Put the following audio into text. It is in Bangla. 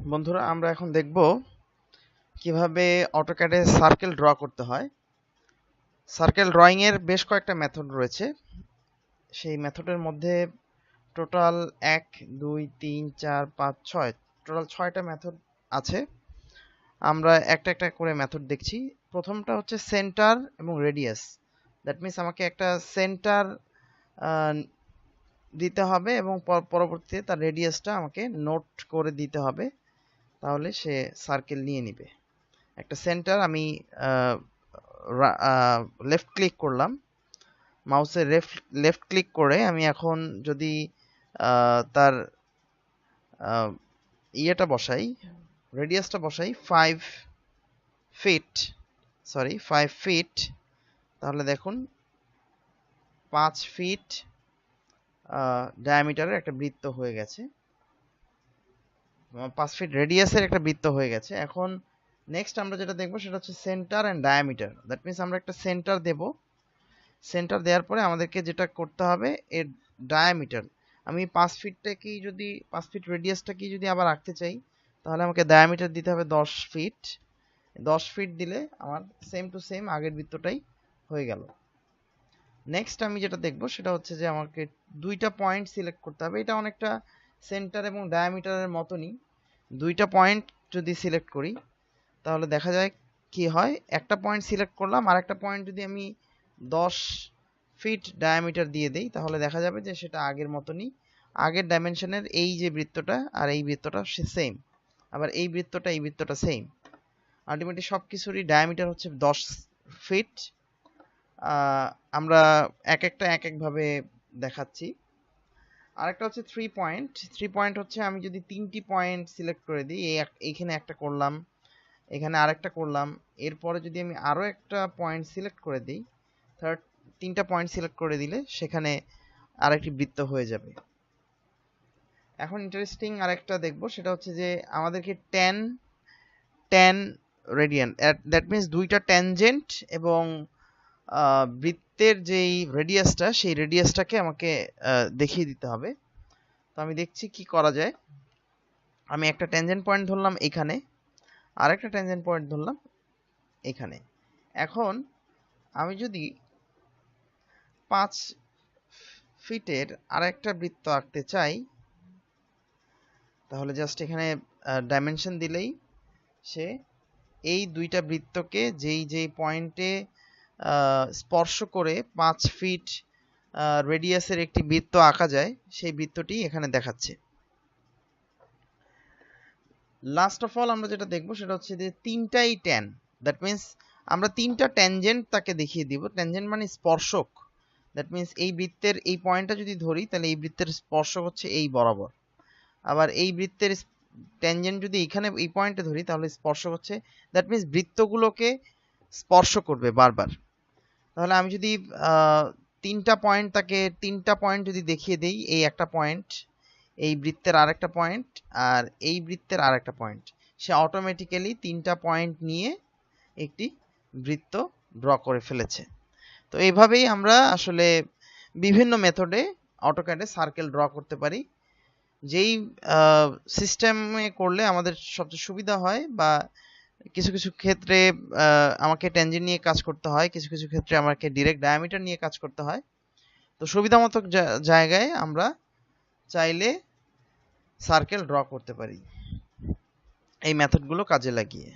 বন্ধুরা, আমরা এখন দেখব কিভাবে অটোক্যাডে সার্কেল ড্র করতে হয়। সার্কেল ড্রয়িং এর বেশ কয়েকটা মেথড রয়েছে। সেই মেথডের মধ্যে টোটাল 1 2 3 4 5 6 টোটাল 6টা মেথড আছে। আমরা একটা একটা করে মেথড দেখছি। প্রথমটা হচ্ছে সেন্টার এবং রেডিয়াস। দ্যাট মিন্স আমাকে একটা সেন্টার দিতে হবে এবং পরবর্তীতে তার রেডিয়াসটা আমাকে নোট করে দিতে হবে, তাহলে সে সার্কেল নিয়ে নিবে। একটা সেন্টার আমি লেফট ক্লিক করলাম, মাউসের লেফট ক্লিক করে আমি এখন যদি তার ইয়েটা বসাই, রেডিয়াসটা বসাই 5 ফিট, তাহলে দেখুন 5 ফিট ডায়ামিটারের একটা বৃত্ত হয়ে গেছে, 5 ফিট রেডিয়াসের একটা বৃত্ত হয়ে গেছে। এখন নেক্সট আমরা যেটা দেখবো সেটা হচ্ছে centre and diameter. That means আমরা একটা সেন্টার দেব। সেন্টার দেওয়ার পরে আমাদেরকে যেটা করতে হবে, এর ডায়ামিটার আমি 5 ফিট রেডিয়াসটা যদি আবার রাখতে চাই, তাহলে আমাকে ডায়ামিটার দিতে হবে 10 ফিট। 10 ফিট দিলে আমার সেম টু সেম আগের বৃত্তটাই হয়ে গেল। নেক্সট আমি যেটা দেখবো সেটা হচ্ছে যে আমাকে দুইটা পয়েন্ট সিলেক্ট করতে হবে। এটা অনেকটা সেন্টার এবং ডায়ামিটারের মতনই। দুইটা পয়েন্ট যদি সিলেক্ট করি তাহলে দেখা যায় কি হয়, একটা পয়েন্ট সিলেক্ট করলাম, আর একটা পয়েন্ট যদি আমি 10 ফিট ডায়ামিটার দিয়ে দেই, তাহলে দেখা যাবে যে সেটা আগের মতনই, আগের ডাইমেনশনের এই যে বৃত্তটা আর এই বৃত্তটা সেম, আবার এই বৃত্তটা সেম। আলটিমেটলি সব কিছুরই ডায়ামিটার হচ্ছে 10 ফিট। আমরা এক একভাবে দেখাচ্ছি। আরেকটা হচ্ছে 3 পয়েন্ট হচ্ছে আমি যদি 3টি পয়েন্ট সিলেক্ট করে দিই, এইখানে একটা করলাম, এখানে আরেকটা করলাম, এরপরে যদি আমি আরো একটা পয়েন্ট সিলেক্ট করে দিই, 3টা পয়েন্ট সিলেক্ট করে দিলে সেখানে আরেকটি বৃত্ত হয়ে যাবে। এখন ইন্টারেস্টিং আরেকটা দেখবো, সেটা হচ্ছে যে আমাদেরকে tan রেডিয়ান, দ্যাট মিন্স দুইটা ট্যানজেন্ট এবং বৃত্তের যেই রেডিয়াসটা, সেই রেডিয়াসটাকে আমাকে দেখিয়ে দিতে হবে। তো আমি দেখছি কি করা যায়। আমি একটা ট্যানজেন্ট পয়েন্ট ধরলাম এখানে, আরেকটা ট্যানজেন্ট পয়েন্ট ধরলাম এখানে। এখন আমি যদি 5 ফিটের আরেকটা বৃত্ত আঁকতে চাই, তাহলে জাস্ট এখানে ডাইমেনশন দিলেই সে এই দুইটা বৃত্তকে যেই পয়েন্টে স্পর্শ করে 5 ফিট রেডিয়াসের একটি বৃত্ত আঁকা যায়, সেই বৃত্তটি এখানে দেখাচ্ছে। লাস্ট অফ অল আমরা যেটা দেখবো সেটা হচ্ছে যে 3টাই ট্যান। দ্যাট মিন্স আমরা 3টা ট্যানজেন্ট তাকে দেখিয়ে দিব। ট্যানজেন্ট মানে স্পর্শক। দ্যাট মিন্স এই বৃত্তের এই পয়েন্টটা যদি ধরি, তাহলে এই বৃত্তের স্পর্শক হচ্ছে এই বরাবর। আবার এই বৃত্তের ট্যানজেন্ট যদি এখানে এই পয়েন্টে ধরি, তাহলে স্পর্শক হচ্ছে, দ্যাট মিন্স বৃত্তগুলোকে স্পর্শ করবে বারবার। তাহলে আমি যদি 3টা পয়েন্ট যদি দেখিয়ে দেই, এই একটা পয়েন্ট, এই বৃত্তের আরেকটা পয়েন্ট, আর এই বৃত্তের আরেকটা পয়েন্ট, সে অটোমেটিক্যালি 3টা পয়েন্ট নিয়ে একটি বৃত্ত ড্র করে ফেলেছে। তো এইভাবেই আমরা আসলে বিভিন্ন মেথডে অটোক্যাডে সার্কেল ড্র করতে পারি। যেই সিস্টেমে করলে আমাদের সবচেয়ে সুবিধা হয়, বা কিছু কিছু ক্ষেত্রে আমাকে ট্যানজেন্ট নিয়ে কাজ করতে হয়, কিছু কিছু ক্ষেত্রে আমাকে ডিরেক্ট ডায়ামিটার নিয়ে কাজ করতে হয়। তো সুবিধামতো জায়গায় আমরা চাইলে সার্কেল ড্র করতে পারি এই মেথডগুলো কাজে লাগিয়ে।